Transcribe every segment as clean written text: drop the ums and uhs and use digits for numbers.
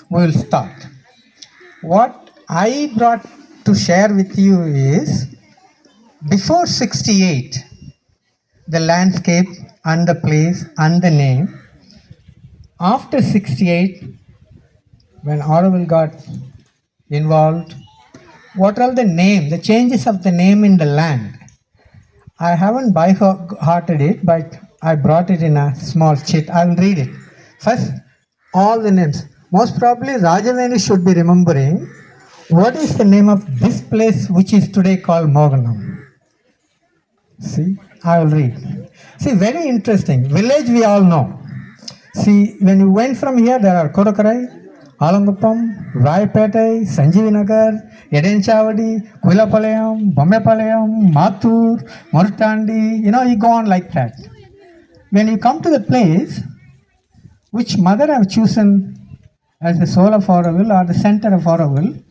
we will start. What I brought to share with you is before 68, the landscape and the place and the name. After 68, when Auroville got involved, what are the name, the changes of the name in the land? I haven't by hearted it, but I brought it in a small chit. I will read it. First, all the names. Most probably, Rajaveni should be remembering what is the name of this place which is today called Moganam. See, I will read. See, very interesting. Village we all know. See, when you went from here, there are Kodakarai, Alanguppam, Raipetai, Sanjeevinagar, Edenchavadi, Kuilapalayam, Bommepalayam, Mathur, Mortandi, you go on like that. When you come to the place which mother have chosen as the soul of Auroville or the center of Auroville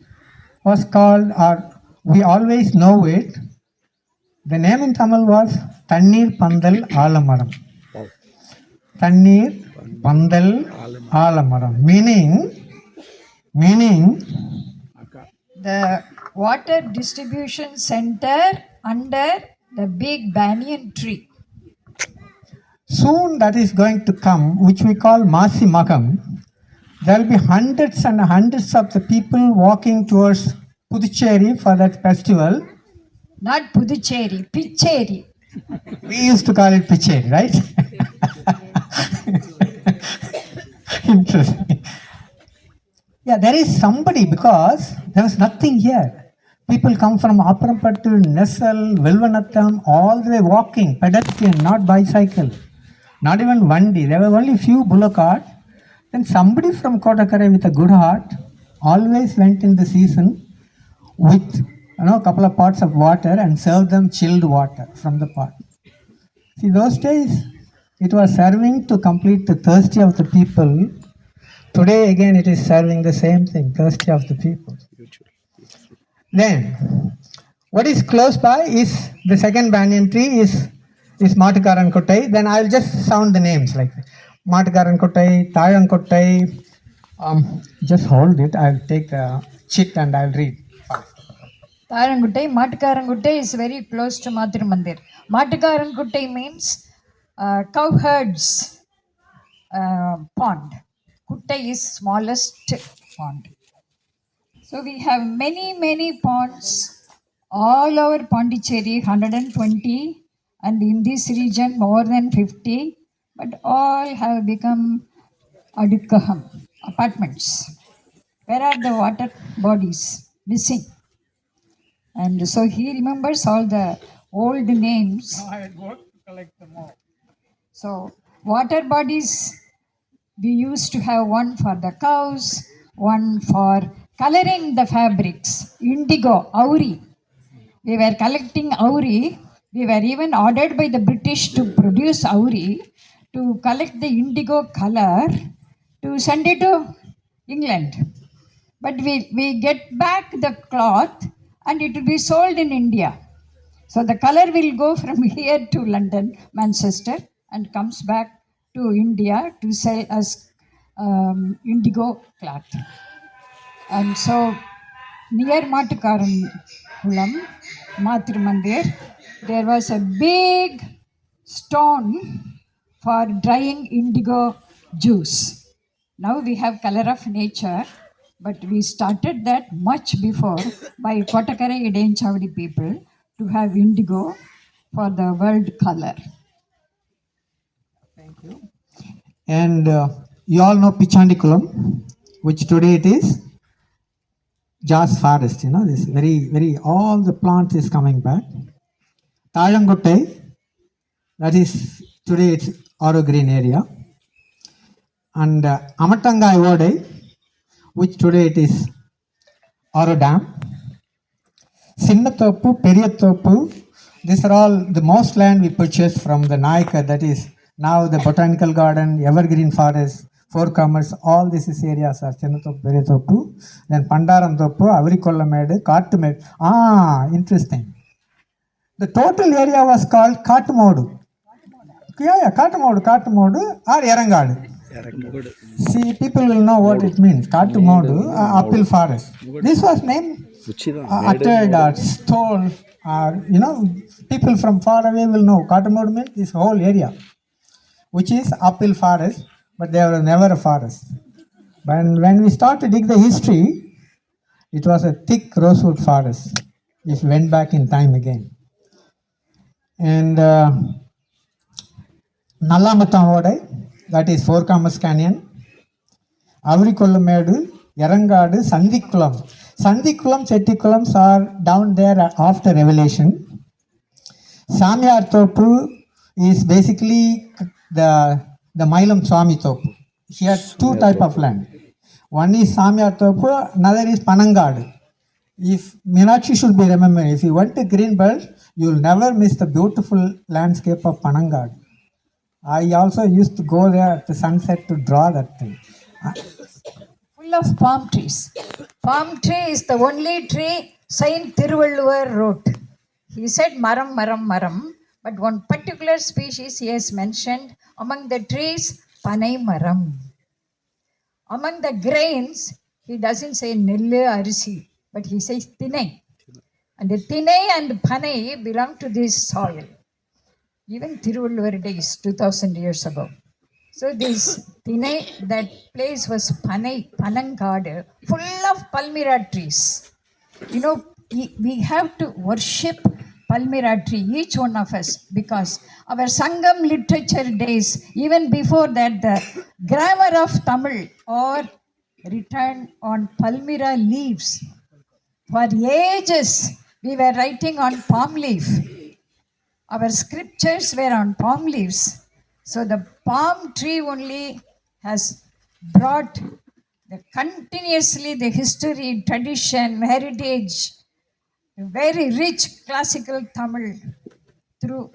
was called, or we always know it, the name in Tamil was Tannir Pandal Alamaram. Tannir Pandal Alamaram, meaning the water distribution center under the big banyan tree. Soon that is going to come, which we call Masi Makam. There will be hundreds and hundreds of the people walking towards Puducherry for that festival. Not Puducherry, Picheri. We used to call it Picheri, right? Interesting. Yeah, there is somebody because there was nothing here. People come from Aparampattu, Nessal, Vilvanatham, all the way walking, pedestrian, not bicycle, not even Vandi. There were only few bullock cart. Then somebody from Kodakarai with a good heart always went in the season with a couple of pots of water and served them chilled water from the pot. See, those days it was serving to complete the thirsty of the people. Today again it is serving the same thing, thirsty of the people. Then, what is close by is the second banyan tree is Matakaran Kottai. Then I will just sound the names like Matakaran Kottai, Tayan Kottai. Just hold it. I will take the chit and I will read. Tarangutai, Matakarangutai is very close to Mathur Mandir. Matakarangutai means cow herds pond. Kuttai is smallest pond. So we have many ponds all over Pondicherry, 120, and in this region more than 50, but all have become Adukaham, apartments. Where are the water bodies missing? And so he remembers all the old names. Now I will go to collect them all. So water bodies, we used to have one for the cows, one for coloring the fabrics, indigo, auri. We were collecting auri. We were even ordered by the British to produce auri, to collect the indigo color, to send it to England. But we get back the cloth and it will be sold in India. So the color will go from here to London, Manchester, and comes back to India to sell as indigo cloth. And so near Matakaran Kulam, Mathur Mandir, there was a big stone for drying indigo juice. Now we have color of nature, but we started that much before by Kodakarai Edenchavadi people to have indigo for the world color. Thank you. And you all know Pichandikulam, which today it is Jas forest, this very, all the plants is coming back. Tayangutai, that is today it's Oro Green area. And Amatanga Ivode, which today it is Oro Dam. Sinnathopu, Periyathopu, these are all the most land we purchased from the Nayaka, that is now the Botanical Garden, Evergreen Forest, Four Commerce, all these areas are Sinnathopu, Periyathopu. Then Pandaramthopu, Avarikollamede, Kattumed. Interesting. The total area was called Kattumodu. Yeah, Kattumodu or Erangadu. See, people will know what it means. Katumodu, uphill forest. This was named uttered or stole, or people from far away will know. Katumodu means this whole area, which is uphill forest, but there was never a forest. But when we start to dig the history, it was a thick rosewood forest. If went back in time again. And Nallamatam, that is Four Commerce Canyon, Avrikollumedu, Yarangadu, Sandikulam. Sandikulam, Chettikulams are down there after Revelation. Samyar Topu is basically the Mailam Swami Topu. He has two type of land. One is Samyar Topu, another is Panangadu. If Meenakshi should be remembered, if you went to Greenbelt, you will never miss the beautiful landscape of Panangadu. I also used to go there at the sunset to draw that thing. Full of palm trees. Palm tree is the only tree Saint Thiruvalluvar wrote. He said maram, maram, maram, but one particular species he has mentioned among the trees, Panai maram. Among the grains, he doesn't say Nellu Arisi, but he says Tinai. And the Tinai and Panai belong to this soil. Even Thiruvalluvar days, 2000 years ago. So this Tinai, that place was Panai, Panangadu, full of Palmyra trees. We have to worship Palmyra tree, each one of us, because our Sangam literature days, even before that, the grammar of Tamil or written on Palmyra leaves. For ages, we were writing on palm leaf. Our scriptures were on palm leaves. So the palm tree only has brought continuously the history, tradition, heritage, very rich classical Tamil through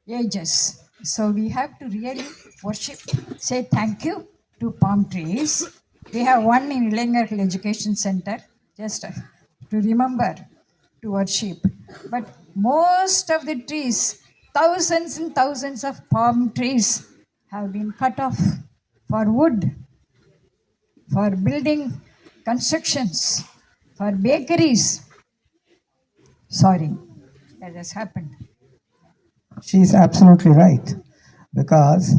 ages. So we have to really worship, say thank you to palm trees. We have one in Ilangar Education Center, just to remember to worship. But most of the trees, thousands and thousands of palm trees have been cut off for wood, for building constructions, for bakeries. Sorry, that has happened. She is absolutely right, because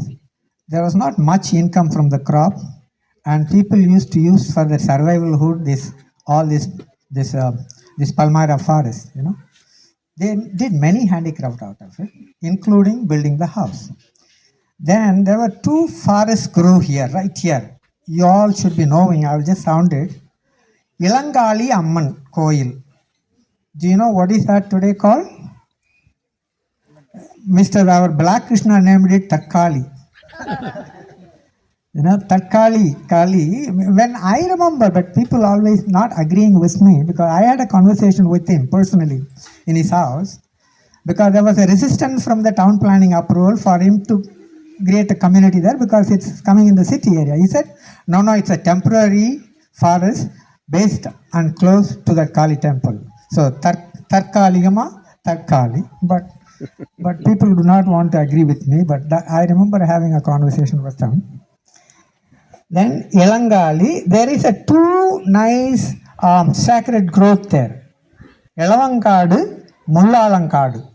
there was not much income from the crop, and people used to use for their survivalhood this Palmyra forest. They did many handicraft out of it, including building the house. Then there were two forests grew here, right here. You all should be knowing. I will just sound it. Ilangali Amman Koil. Do you know what is that today called? Mr. Our Black Krishna named it Takkali. Takkali, Kali. When I remember, but people always not agreeing with me, because I had a conversation with him personally in his house, because there was a resistance from the town planning approval for him to create a community there, because it's coming in the city area. He said, no, it's a temporary forest based and close to the Kali temple. So Tarkaligama, Tarkali, but people do not want to agree with me, but I remember having a conversation with them. Then Elangali, there is a two nice sacred growth there. Elavankadu, Mullalankadu.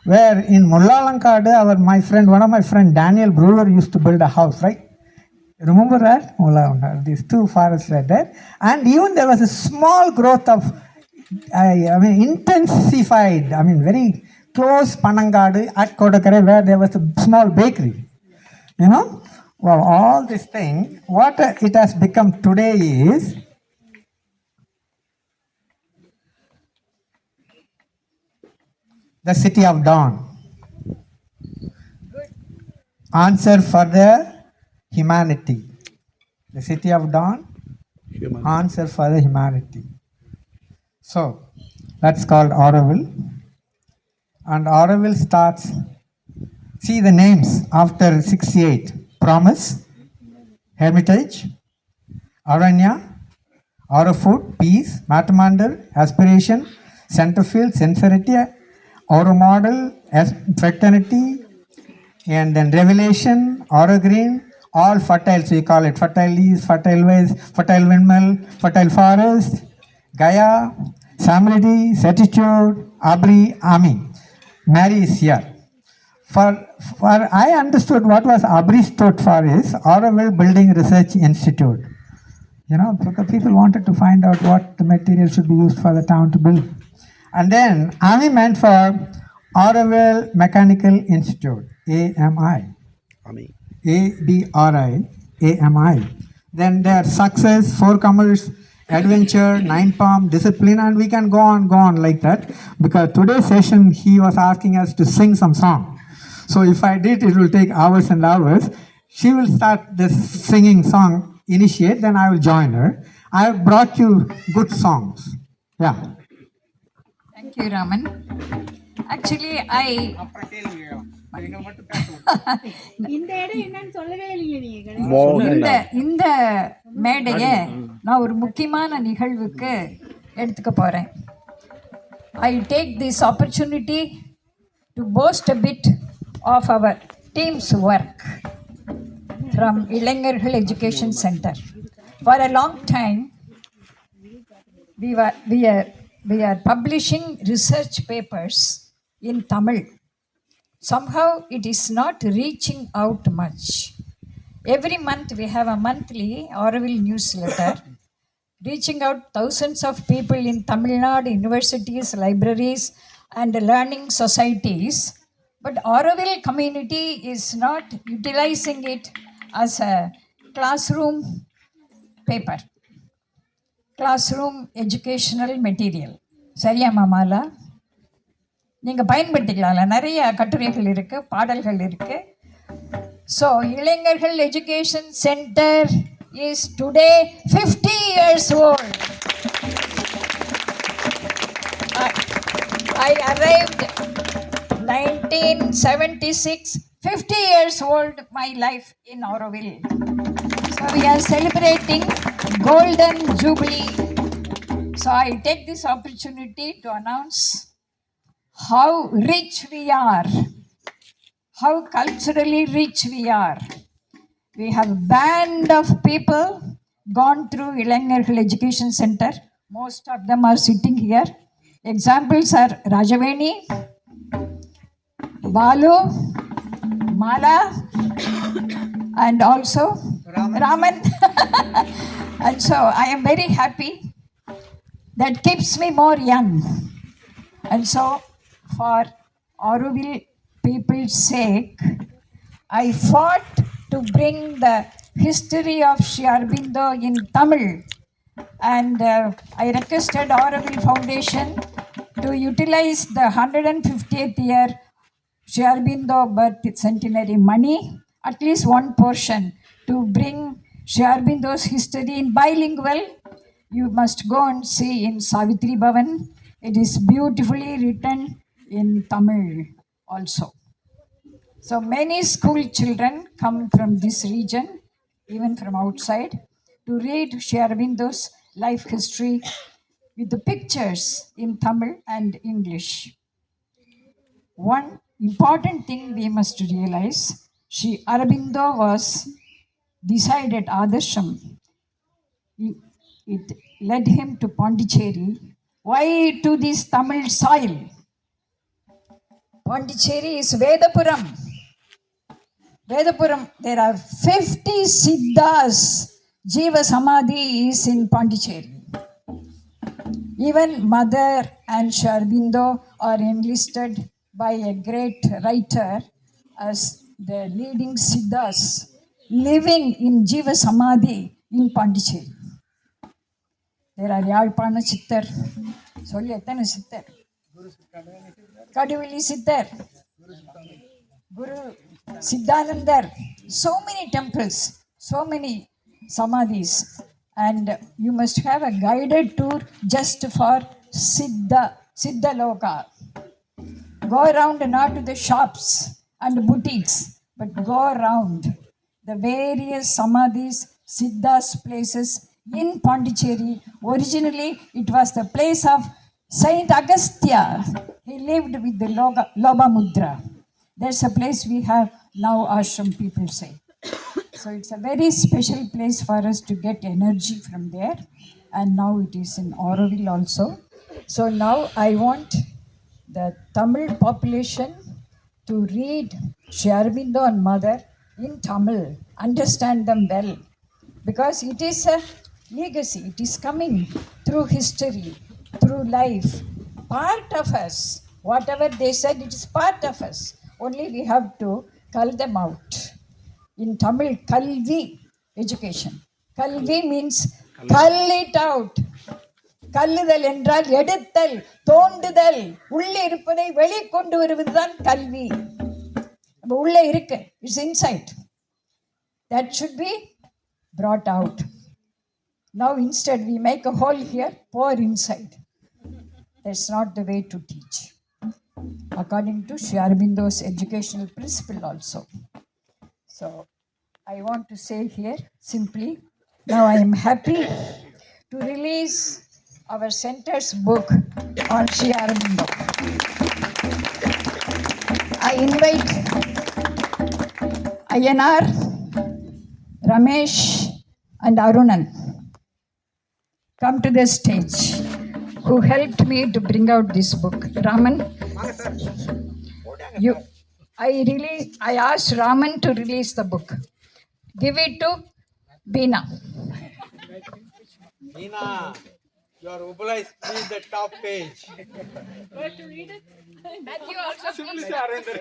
Where in Mullalankadu, one of my friend Daniel Brewer used to build a house, right? Remember that? Mullalankadu, these two forests were there. And even there was a small growth of, intensified, very close Panangadu at Kodakare, where there was a small bakery. Well, all this thing, what it has become today is the city of dawn. Answer for the humanity. The city of dawn, answer for the humanity. So, that's called Auroville. And Auroville starts, see the names after 68. Promise, Hermitage, Aranya, Aurofood, Peace, Matamander, Aspiration, Centerfield, Sincerity, Auromodel, Fraternity, and then Revelation, Aurogreen, all fertile, so we call it fertile east, fertile west, fertile windmill, fertile forest, Gaya, Samriti, Certitude, Abri, Ami. Mary is here. For I understood what was Abri stood for is Auroville Building Research Institute. You know, because people wanted to find out what the material should be used for the town to build. And then AMI meant for Auroville Mechanical Institute, AMI. Ami. ABRI, AMI. Then there are success, four commerce, adventure, nine palm, discipline, and we can go on like that. Because today's session, he was asking us to sing some song. So if I did, it will take hours and hours. She will start this singing song, initiate, then I will join her. I have brought you good songs. Yeah. Thank you, Raman. Actually, இந்த இடம் என்னன்னு சொல்லவே இல்லையே நீங்க இந்த மேடையை நான் ஒரு முக்கியமான நிகழ்வுக்கு எடுத்துக்க போறேன். I take this opportunity to boast a bit of our team's work from Ilangarhal Education Center. For a long time, we are publishing research papers in Tamil. Somehow it is not reaching out much. Every month we have a monthly Auroville newsletter reaching out thousands of people in Tamil Nadu universities, libraries and learning societies. But Auroville community is not utilizing it as a classroom paper, classroom educational material. சரியா மாமாலா? நீங்கள் பயன்படுத்திக்கலாம்ல, நிறைய கட்டுரைகள் இருக்குது, பாடல்கள் இருக்குது. So இளைஞர்கள் education centre is today 50 years old. I arrived 1976, 50 years old my life in Auroville. So we are celebrating Golden Jubilee. So I take this opportunity to announce how rich we are, how culturally rich we are. We have a band of people gone through Ilangarhal Education Center. Most of them are sitting here. Examples are Rajaveni, Balu, Mala, and also Raman. And so I am very happy. That keeps me more young. And so for Auroville people's sake, I fought to bring the history of Sri Aurobindo in Tamil. And I requested Auroville Foundation to utilize the 150th year Sri Aurobindo birth centenary money, at least one portion, to bring Sri Aurobindo's history in bilingual. You must go and see in Savitri Bhavan. It is beautifully written in Tamil also. So many school children come from this region, even from outside, to read Sri Aurobindo's life history with the pictures in Tamil and English. One important thing we must realize, Sri Aurobindo was decided Adarsham. It led him to Pondicherry. Why to this Tamil soil? Pondicherry is Vedapuram. Vedapuram, there are 50 Siddhas. Jiva Samadhi is in Pondicherry. Even Mother and Sri Aurobindo are enlisted by a great writer as the leading Siddhas living in Jiva Samadhi in Pondicherry. There are Yalpana Chittar, சொல்லி எத்தனை சித்தர், Kaduveli Siddhar, Guru Siddhanandar, so many temples, so many samadhis, and you must have a guided tour just for Siddha Loka. Go around not to the shops and boutiques, but go around the various samadhis, Siddhas places in Pondicherry. Originally, it was the place of Saint Agastya. He lived with the Loba Mudra. There's a place we have now, ashram people say. So it's a very special place for us to get energy from there. And now it is in Auroville also. So now I want the Tamil population to read Sri Aurobindo and Mother in Tamil, understand them well, because it is a legacy. It is coming through history, through life, part of us. Whatever they said, it is part of us. Only we have to cull them out. In Tamil, Kalvi, education. Kalvi means cull it out. கல்லுதல் என்றால் எடுத்தல், தோண்டுதல், உள்ளே இருப்பதை வெளிக்கொண்டு வருவதுதான் கல்வி. நம்ம உள்ளே இருக்கு, it's inside. That should be brought out. Now instead we make a hole here, pour inside. That's not the way to teach, according to Sri Aurobindo's educational principle also. So I want to say here simply, now I am happy to release our center's book on Sri Aurobindo. I invite Ayanar, Ramesh and Arunan come to the stage, who helped me to bring out this book. Raman, I asked Raman to release the book. Give it to Beena. Nina, you are obliged to read the top page. Where to read it? Matthew also Simply please. surrender.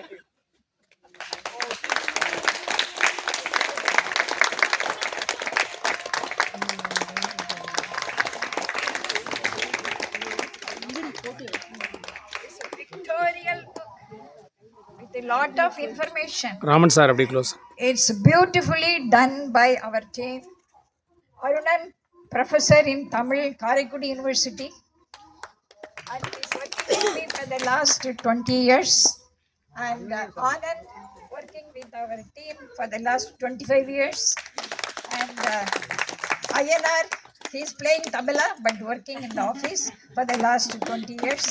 It's a pictorial book with a lot of information. Raman sir அப்படி close. It's beautifully done by our team. Arunan, professor in Tamil, Karaikudi University, and he's working with me for the last 20 years. And Anand, working with our team for the last 25 years. And Ayanar, he's playing tabla but working in the office for the last 20 years.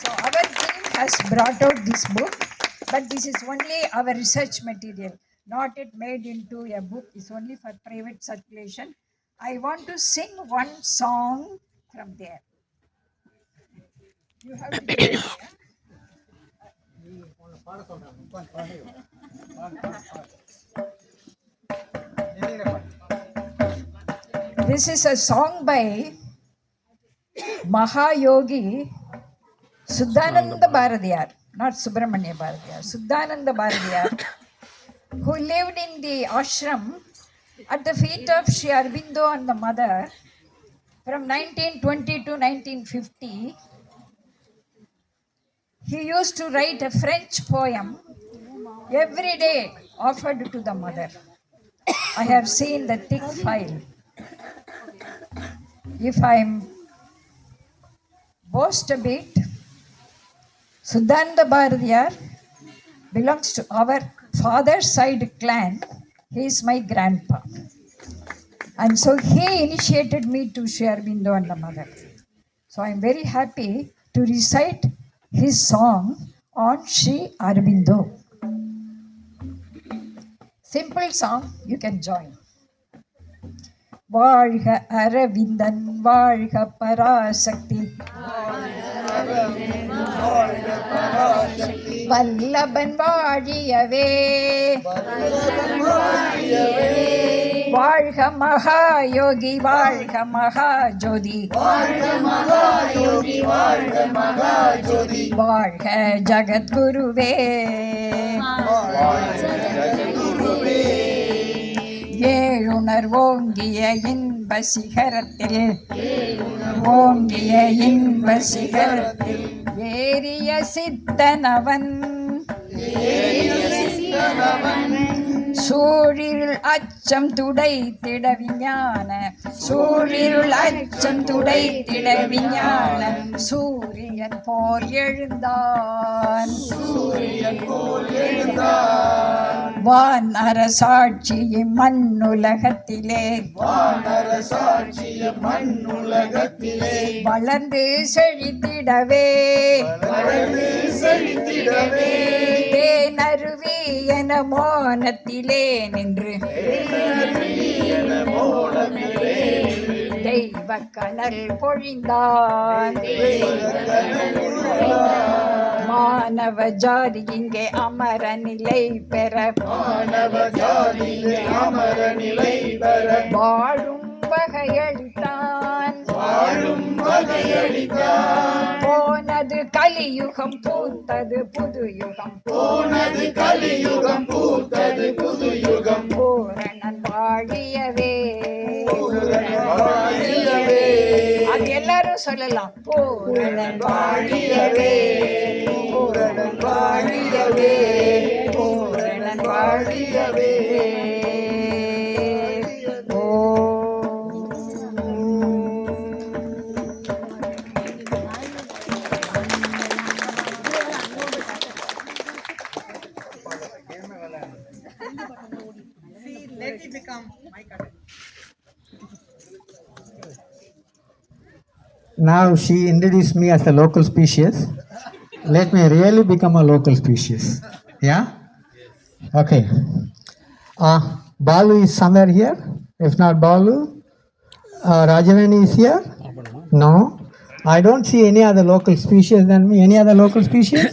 So our team has brought out this book, but this is only our research material, not yet made into a book. It's only for private circulation. I want to sing one song from there. You have to do it, yeah? This is a song by Mahayogi Suddhananda Bharadiyar, not Subramanya Bharadiyar, Suddhananda Bharadiyar, who lived in the ashram at the feet of Sri Aurobindo and the Mother from 1920 to 1950. He used to write a French poem every day offered to the Mother. I have seen the thick file. If I boast a bit, Suddhananda Bharadiyar belongs to our father's side clan. He is my grandpa. And so he initiated me to Sri Aurobindo and the Mother. So I am very happy to recite his song on Sri Aurobindo. Simple song, you can join. வாழ்க அரவிந்தன் வாழ்க பராசக்தி வல்லபன் வாழியவே வாழ்க மகாயோகி வாழ்க மகாஜோதி வாழ்க ஜகத்குருவே ஏழுணர் ஓங்கிய இன்ப சிகரத்தில் ஓங்கிய இன்ப சிகரத்தில் ஏறிய சித்தனவன் சூழிருள் அச்சம் துடைத்திட விஞ்ஞான சூழிருள் அச்சம் துடைத்திட விஞ்ஞான சூரியன் போல் எழுந்தான் வான் அரசாட்சியும் மண்ணுலகத்திலே வளர்ந்து செழித்திடவே தேன் தேனருவி என மோனத்திலே நின்று தெய்வ கனல் பொழிந்தான். மானவ ஜாதி இங்கே அமர நிலை பெற வாழும் வகையளித்தான். போனது கலியுகம் பூத்தது புது யுகம். பூரணன் வாழியவே. அது எல்லாரும் சொல்லலாம். பூரணன் வாழியவே, பூரணன் வாழியவே, பூரணன் வாழியவே. Let it become my content. Now she introduced me as a local species. Let me really become a local species. Yeah? Okay. Balu is somewhere here. If not Balu, Rajavani is here. No. I don't see any other local species than me. Any other local species?